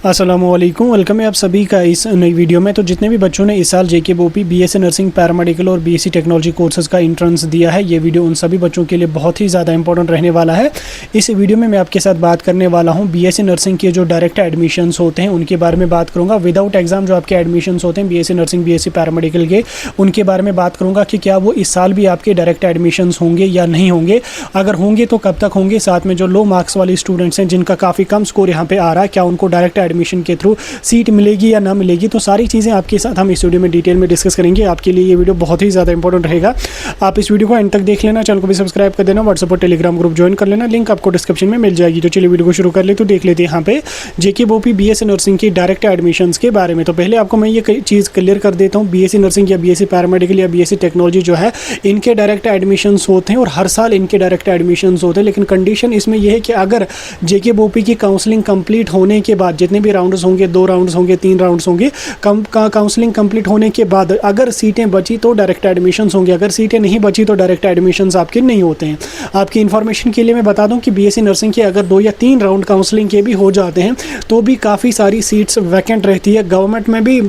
अस्सलामुअलैकुम, वेलकम है आप सभी का इस नई वीडियो में। तो जितने भी बच्चों ने इस साल जेके बोपी बीएससी नर्सिंग पैरामेडिकल और बीएससी टेक्नोलॉजी कोर्सेज़ का एंट्रेंस दिया है, ये वीडियो उन सभी बच्चों के लिए बहुत ही ज़्यादा इंपॉर्टेंट रहने वाला है। इस वीडियो में मैं आपके साथ बात करने वाला हूँ बीएससी नर्सिंग के जो डायरेक्ट एडमिशन्स होते हैं उनके बारे में बात करूँगा। विदाउट एग्जाम जो आपके एडमिशन्स होते हैं बीएससी नर्सिंग बीएससी पैरामेडिकल के, उनके बारे में बात करूँगा कि क्या वो इस साल भी आपके डायरेक्ट एडमिशन्स होंगे या नहीं होंगे। अगर होंगे तो कब तक होंगे, साथ में जो लो मार्क्स वाले स्टूडेंट्स हैं जिनका काफ़ी कम स्कोर यहाँ पे आ रहा है, क्या उनको डायरेक्ट एडमिशन के थ्रू सीट मिलेगी या ना मिलेगी। तो सारी चीज़ें आपके साथ हम इस वीडियो में डिटेल में डिस्कस करेंगे। आपके लिए ये वीडियो बहुत ही ज़्यादा इंपॉर्टेंट रहेगा। आप इस वीडियो को एंड तक देख लेना, चैनल को भी सब्सक्राइब कर देना, व्हाट्सएप और टेलीग्राम ग्रुप ज्वाइन कर लेना, लिंक आपको डिस्क्रिप्शन में मिल जाएगी। तो चलिए वीडियो को शुरू कर ले। तो देख लेते हैं यहाँ पे जेके बोपी बीएससी नर्सिंग की डायरेक्ट एडमिशन्स के बारे में। तो पहले आपको मैं ये चीज़ क्लियर कर देता हूँ, बीएससी नर्सिंग या बीएससी पैरामेडिकल या बीएससी टेक्नोलॉजी जो है, इनके डायरेक्ट एडमिशन्स होते हैं और हर साल इनके डायरेक्ट एडमिशन्स होते हैं। लेकिन कंडीशन इसमें यह है कि अगर जेके बोपी की काउंसलिंग कंप्लीट होने के बाद, जितने भी राउंड्स होंगे, 2 राउंड्स होंगे, 3 राउंड्स होंगे, काउंसलिंग कंप्लीट होने के बाद अगर सीटें बची तो डायरेक्ट एडमिशन्स होंगे, अगर सीटें नहीं बची तो डायरेक्ट एडमिशन्स आपके नहीं होते हैं। आपकी इन्फॉर्मेशन के लिए मैं बता दूं कि बीएससी नर्सिंग के अगर 2 या 3 राउंड काउंसलिंग के भी हो जाते हैं तो भी काफ़ी सारी सीट्स वैकेंट रहती है। गवर्नमेंट में भी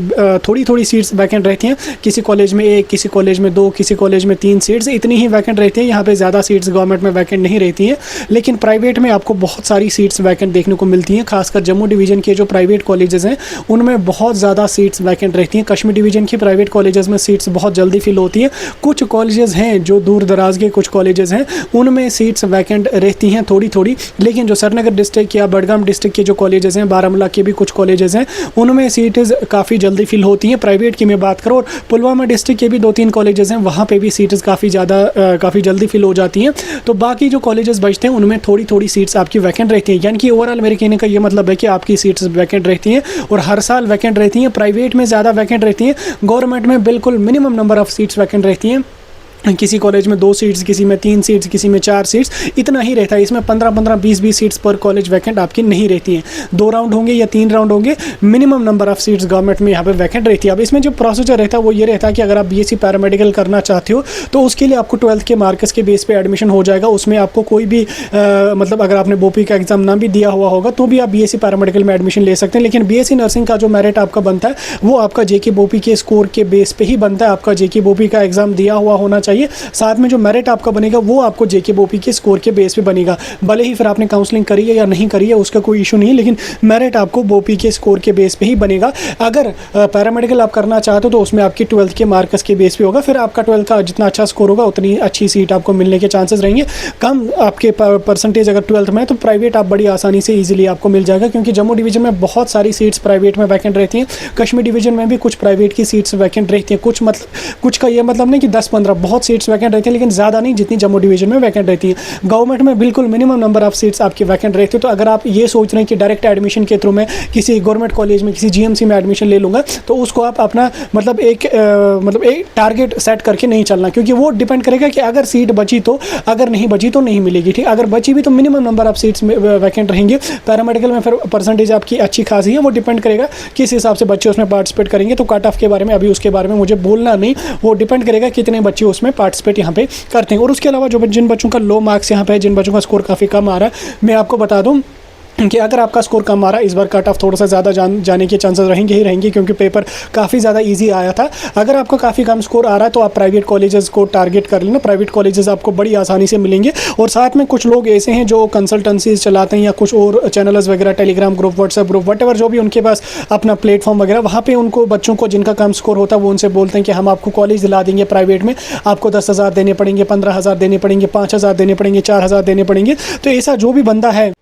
थोड़ी थोड़ी सीट्स वैकेंट रहती हैं, किसी कॉलेज में 1, किसी कॉलेज में 2, किसी कॉलेज में 3 सीट्स, इतनी ही वैकेंट रहती है। यहाँ पे ज़्यादा सीट्स गवर्नमेंट में वैकेंट नहीं रहती हैं। लेकिन प्राइवेट में आपको बहुत सारी सीट्स वैकेंट देखने को मिलती हैं। खासकर जम्मू डिवीज़न के जो प्राइवेट कॉलेजेस हैं उनमें बहुत ज़्यादा सीट्स वैकेंट रहती हैं। कश्मीर डिवीज़न की प्राइवेट कॉलेजेस में सीट्स बहुत जल्दी फिल होती हैं। कुछ कॉलेजेस हैं जो दूर दराज के कुछ कॉलेजेस हैं उनमें सीट्स वैकेंट रहती हैं थोड़ी थोड़ी। लेकिन जो श्रीनगर डिस्ट्रिक्ट या बडगाम डिस्ट्रिक्ट के जो कॉलेजेस हैं, बारामूला के भी कुछ कॉलेजेस हैं, उनमें सीट्स काफ़ी जल्दी फिल होती हैं। प्राइवेट की मैं बात करूँ, और पुलवामा डिस्ट्रिक्ट के भी 2-3 कॉलेजेस हैं, वहाँ पर भी सीट्स काफ़ी जल्दी फिल हो जाती हैं। तो बाकी जो कॉलेजेस बचते हैं उनमें थोड़ी थोड़ी सीट्स आपकी वैकेंट रहती हैं। यानी कि ओवरऑल मेरे कहने का ये मतलब है कि आपकी सीट्स वैकेंट रहती हैं और हर साल वैकेंट रहती हैं। प्राइवेट में ज़्यादा वैकेंट रहती हैं, गवर्नमेंट में बिल्कुल minimum number of seats vacant रहती हैं। किसी कॉलेज में 2 सीट्स, किसी में 3 सीट्स, किसी में 4 सीट्स, इतना ही रहता है। इसमें 15-15, 20-20 सीट्स पर कॉलेज वैकेंट आपकी नहीं रहती हैं। 2 राउंड होंगे या 3 राउंड होंगे, minimum number of seats government में यहाँ पे वैकेंट रहती है। अब इसमें जो प्रोसीजर रहता है वो ये रहता है कि अगर आप बीएससी पैरामेडिकल करना चाहते हो तो उसके लिए आपको 12th के मार्क्स के बेस पे एडमिशन हो जाएगा। उसमें आपको कोई भी मतलब अगर आपने बोपी का एग्जाम ना भी दिया हुआ होगा तो भी आप बीएससी पैरामेडिकल में एडमिशन ले सकते हैं। लेकिन बीएससी नर्सिंग का जो मेरिट आपका बनता है वो आपका जेके बोपी के स्कोर के बेस पे ही बनता है। आपका जेके बोपी का एग्जाम दिया हुआ होना चाहिए, साथ में जो मेरिट आपका बनेगा वो आपको जेके बोपी के स्कोर के बेस पे बनेगा। भले ही फिर आपने काउंसलिंग करी है या नहीं करी है उसका कोई इशू नहीं है, लेकिन मेरिट आपको बोपी के स्कोर के बेस पे ही बनेगा। अगर पैरामेडिकल आप करना चाहते हो तो उसमें आपकी 12th के मार्क्स के बेस पे होगा। फिर आपका 12th का जितना अच्छा स्कोर होगा उतनी अच्छी सीट आपको मिलने के चांसेस रहेंगे। कम आपके परसेंटेज अगर 12th में है तो प्राइवेट आप बड़ी आसानी से ईजिली आपको मिल जाएगा, क्योंकि जम्मू डिवीजन में बहुत सारी सीट्स प्राइवेट में वैकेंट रहती हैं। कश्मीर डिवीजन में भी कुछ प्राइवेट की सीट्स वैकेंट रहती हैं। कुछ का ये मतलब नहीं कि 10-15, बहुत सीट्स वैकेंट रहती हैं, लेकिन ज़्यादा नहीं जितनी जम्मू डिवीजन में वैकेंट रहती है। गवर्नमेंट में बिल्कुल मिनिमम नंबर ऑफ सीट्स आपकी वैकेंट रहती है। तो अगर आप ये सोच रहे हैं कि डायरेक्ट एडमिशन के थ्रू मैं किसी गवर्नमेंट कॉलेज में, किसी जीएमसी में एडमिशन ले लूँगा, तो उसको आप अपना मतलब एक टारगेट सेट करके नहीं चलना, क्योंकि वो डिपेंड करेगा कि अगर सीट बची तो, अगर नहीं बची तो नहीं मिलेगी। ठीक, अगर बची भी तो minimum number of seats vacant रहेंगे। पैरामेडिकल में फिर परसेंटेज आपकी अच्छी खासी है, वो डिपेंड करेगा किस हिसाब से बच्चे उसमें पार्टिसिपेट करेंगे। तो कट ऑफ के बारे में अभी उसके बारे में मुझे बोलना नहीं, वो डिपेंड करेगा कितने बच्चे उसमें पार्टिसिपेट यहाँ पे करते हैं। और उसके अलावा जो जिन बच्चों का लो मार्क्स यहाँ पे है, जिन बच्चों का स्कोर काफ़ी कम आ रहा है, मैं आपको बता दूं कि अगर आपका स्कोर कम आ रहा है, इस बार कट ऑफ थोड़ा सा ज़्यादा जाने के चांसेस रहेंगे, क्योंकि पेपर काफ़ी ज़्यादा इजी आया था। अगर आपका काफ़ी कम स्कोर आ रहा है तो आप प्राइवेट कॉलेजेस को टारगेट कर लेना। प्राइवेट कॉलेजेस आपको बड़ी आसानी से मिलेंगे। और साथ में कुछ लोग ऐसे हैं जो कंसल्टेंसीज चलाते हैं या कुछ और चैनल्स वगैरह, Telegram group, WhatsApp group, whatever जो भी उनके पास अपना प्लेटफॉर्म वगैरह, वहाँ पर उनको बच्चों को जिनका कम स्कोर होता है वो उनसे बोलते हैं कि हम आपको कॉलेज दिला देंगे प्राइवेट में, आपको 10,000 देने पड़ेंगे, 15,000 देने पड़ेंगे, 5,000 देने पड़ेंगे, 4,000 देने पड़ेंगे। तो ऐसा जो भी बंदा है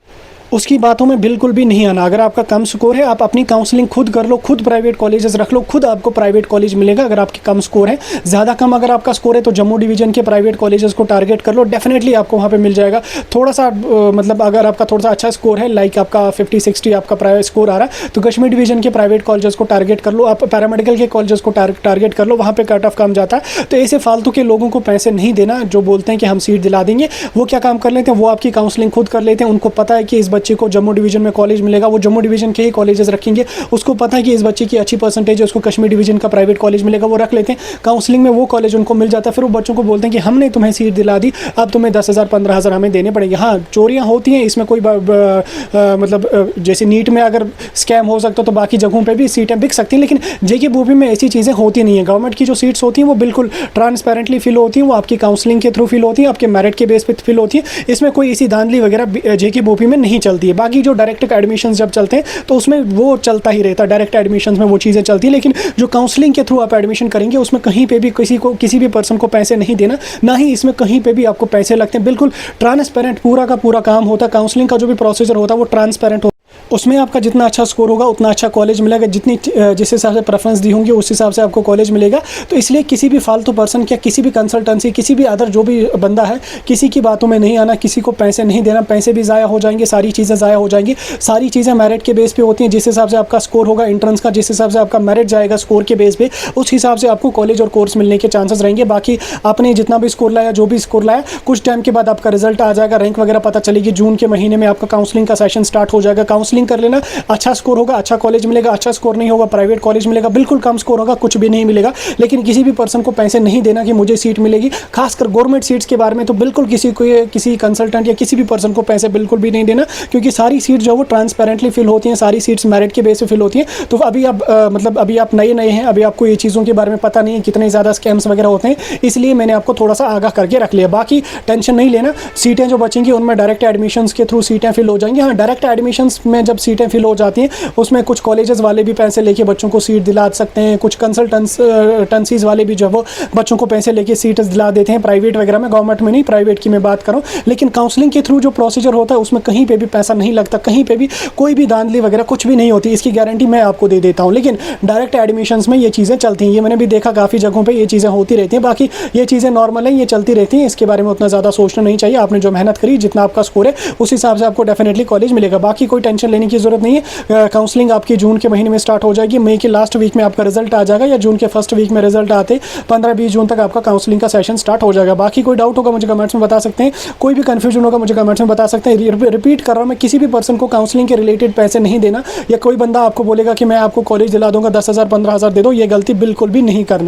उसकी बातों में बिल्कुल भी नहीं आना। अगर आपका कम स्कोर है, आप अपनी काउंसलिंग खुद कर लो, खुद प्राइवेट कॉलेजेस रख लो, खुद आपको प्राइवेट कॉलेज मिलेगा। अगर आपके कम स्कोर है, ज़्यादा कम अगर आपका स्कोर है तो जम्मू डिवीजन के प्राइवेट कॉलेजेस को टारगेट कर लो, डेफिनेटली आपको वहाँ पे मिल जाएगा। थोड़ा सा मतलब अगर आपका थोड़ा सा अच्छा स्कोर है, लाइक आपका 50-60 आपका प्राइवेट स्कोर आ रहा है, तो कश्मीर डिवीजन के प्राइवेट कॉलेजेस को टारगेट कर लो। आप पैरामेडिकल के कॉलेजेस को टारगेट कर लो, वहाँ पर कट ऑफ कम जाता है। तो ऐसे फालतू के लोगों को पैसे नहीं देना जो बोलते हैं कि हम सीट दिला देंगे। वो क्या काम कर लेते हैं, वो आपकी काउंसलिंग खुद कर लेते हैं। उनको पता है कि इस बच्चे को जम्मू डिवीज़न में कॉलेज मिलेगा, वो जम्मू डिवीज़न के ही कॉलेजेस रखेंगे। उसको पता है कि इस बच्चे की अच्छी परसेंटेज है, उसको कश्मीर डिवीज़न का प्राइवेट कॉलेज मिलेगा, वो रख लेते हैं। काउंसलिंग में वो कॉलेज उनको मिल जाता है, फिर वो बच्चों को बोलते हैं कि हमने तुम्हें सीट दिला दी, अब तुम्हें 10,000 15,000 हमें देने पड़ेंगे। हाँ, चोरियाँ होती हैं, इसमें कोई मतलब जैसे नीट में अगर स्कैम हो सकता तो बाकी जगहों पे भी सीटें बिक सकती हैं, लेकिन JKBOP में ऐसी चीज़ें होती नहीं है। गवर्नमेंट की जो सीट्स होती हैं वो बिल्कुल ट्रांसपेरेंटली फिल होती हैं, वो आपकी काउंसलिंग के थ्रू फिल होती हैं, आपके मेरिट के बेस पे फिल होती है। इसमें कोई ऐसी धांधली वगैरह JKBOP में नहीं चलती है। बाकी जो डायरेक्ट एडमिशन जब चलते हैं तो उसमें वो चलता ही रहता है, डायरेक्ट एडमिशन में वो चीज़ें चलती हैं। लेकिन जो काउंसलिंग के थ्रू आप एडमिशन करेंगे उसमें कहीं पे भी किसी भी पर्सन को पैसे नहीं देना, ना ही इसमें कहीं पे भी आपको पैसे लगते हैं। बिल्कुल ट्रांसपेरेंट पूरा का पूरा काम होता है। काउंसलिंग का जो भी प्रोसीजर होता है वो ट्रांसपेरेंट होता है। उसमें आपका जितना अच्छा स्कोर होगा उतना अच्छा कॉलेज मिलेगा, जिस हिसाब से प्रेफरेंस दी होंगी उस हिसाब से आपको कॉलेज मिलेगा। तो इसलिए किसी भी फालतू पर्सन या किसी भी कंसल्टेंसी, किसी भी अदर जो भी बंदा है, किसी की बातों में नहीं आना, किसी को पैसे नहीं देना। पैसे भी ज़ाया हो जाएंगे, सारी चीज़ें ज़ाया हो जाएंगी। सारी चीज़ें मेरिट के बेस पे होती हैं। जिस हिसाब से आपका स्कोर होगा एंट्रेंस का, जिस हिसाब से आपका मेरिट जाएगा स्कोर के बेस पे, उस हिसाब से आपको कॉलेज और कोर्स मिलने के चांसेस रहेंगे। बाकी आपने जितना भी स्कोर लाया, जो भी स्कोर लाया, कुछ टाइम के बाद आपका रिजल्ट आ जाएगा, रैंक वगैरह पता चलेगी। जून के महीने में आपका काउंसलिंग का सेशन स्टार्ट हो जाएगा। काउंसलिंग कर लेना, अच्छा स्कोर होगा अच्छा कॉलेज मिलेगा, अच्छा स्कोर नहीं होगा प्राइवेट कॉलेज मिलेगा, बिल्कुल कम स्कोर होगा कुछ भी नहीं मिलेगा। लेकिन किसी भी पर्सन को पैसे नहीं देना कि मुझे सीट मिलेगी। खासकर गवर्नमेंट सीट्स के बारे में तो बिल्कुल किसी कंसल्टेंट या किसी भी पर्सन को पैसे बिल्कुल भी नहीं देना, क्योंकि सारी सीट जो वो ट्रांसपेरेंटली फिल होती हैं, सारी सीट्स मेरिट के बेस पे फिल होती हैं। तो अभी आप मतलब अभी आप नए हैं, अभी आपको ये चीज़ों के बारे में पता नहीं है, कितने ज़्यादा स्कैम्स वगैरह होते हैं, इसलिए मैंने आपको थोड़ा सा आगाह करके रख लिया। बाकी टेंशन नहीं लेना, सीटें जो बचेंगी उनमें डायरेक्ट एडमिशंस के थ्रू सीटें फिल हो जाएंगी। हाँ, डायरेक्ट एडमिशंस में जब सीटें फिल हो जाती हैं उसमें कुछ कॉलेजेस वाले भी पैसे लेके बच्चों को सीट दिला सकते हैं, कुछ कंसल्टेंसीज वाले भी जो वो बच्चों को पैसे लेके सीट दिला देते हैं प्राइवेट वगैरह में। गवर्नमेंट में नहीं, प्राइवेट की मैं बात करूँ। लेकिन काउंसलिंग के थ्रू जो प्रोसीजर होता है उसमें कहीं पे भी पैसा नहीं लगता, कहीं पे भी कोई भी धांधली वगैरह कुछ भी नहीं होती, इसकी गारंटी मैं आपको दे देता हूँ। लेकिन डायरेक्ट एडमिशंस में ये चीज़ें चलती हैं, ये मैंने भी देखा काफ़ी जगहों पर ये चीज़ें होती रहती हैं। बाकी ये चीज़ें नॉर्मल हैं, ये चलती रहती हैं, इसके बारे में उतना ज़्यादा सोचना नहीं चाहिए। आपने जो मेहनत करी, जितना आपका स्कोर है उस हिसाब से आपको डेफिनेटली कॉलेज मिलेगा। बाकी कोई टेंशन लेने की ज़रूरत नहीं है। काउंसलिंग आपकी जून के महीने में स्टार्ट हो जाएगी, मई के लास्ट वीक में आपका रिजल्ट आ जाएगा, या जून के फर्स्ट वीक में रिजल्ट आते 15-20 जून तक आपका काउंसलिंग का सेशन स्टार्ट हो जाएगा। बाकी कोई डाउट होगा मुझे कमेंट्स में बता सकते हैं, कोई भी कन्फ्यूजन होगा मुझे कमेंट्स में बता सकते हैं। रिपीट कर रहा हूँ मैं, किसी भी पर्सन को काउंसलिंग के रिलेटेड पैसे नहीं देना, या कोई बंदा आपको बोलेगा कि मैं आपको कॉलेज दिला दूंगा 10,000 15,000 दे दो, ये गलती बिल्कुल भी नहीं करना।